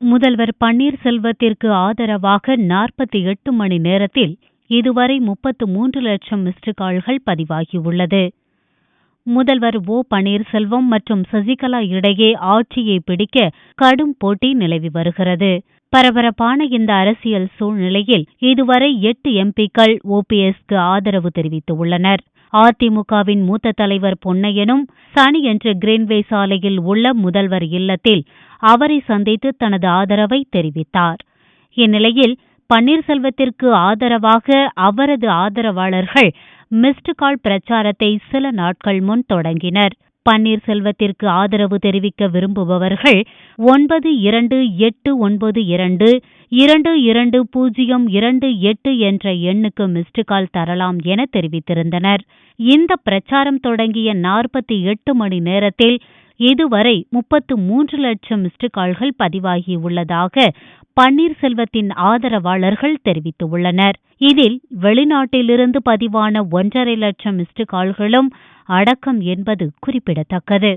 முதல்வர் பன்னீர்செல்வத்திற்கு ஆதரவாக 48 மணி நேரத்தில் இதுவரை 33 லட்சம் மிஸ்டு கால்கள் பதிவாகியுள்ளது. முதல்வர் ஓ பன்னீர்செல்வம் மற்றும் சசிகலா இடையே ஆட்சியை பிடிக்க கடும் போட்டி நிலவி வருகிறது. பரபரப்பான இந்த அரசியல் சூழ்நிலையில் இதுவரை 8 எம்பிக்கள் ஓபிஎஸ்க்கு ஆதரவு தெரிவித்துள்ளனர். அதிமுகவின் மூத்த தலைவர் பொன்னையனும் சனியன்று கிரீன்வே சாலையில் உள்ள முதல்வர் இல்லத்தில் அவரை சந்தித்து தனது ஆதரவை தெரிவித்தார். இந்நிலையில் பன்னீர்செல்வத்திற்கு ஆதரவாக அவரது ஆதரவாளர்கள் மிஸ்டு கால் பிரச்சாரத்தை சில நாட்கள் முன் தொடங்கினர். பன்னீர்செல்வத்திற்கு ஆதரவு தெரிவிக்க விரும்புபவர்கள் 92222028 என்ற எண்ணுக்கு மிஸ்டு கால் தரலாம் என தெரிவித்திருந்தனர். இந்த பிரச்சாரம் தொடங்கிய 48 மணி நேரத்தில் இதுவரை 33 லட்சம் மிஸ்டு கால்கள் பதிவாகியுள்ளதாக பன்னீர்செல்வத்தின் ஆதரவாளர்கள் தெரிவித்துள்ளனர். இதில் வெளிநாட்டிலிருந்து பதிவான 1.5 லட்சம் மிஸ்டு கால்களும் அடக்கம் என்பது குறிப்பிடத்தக்கது.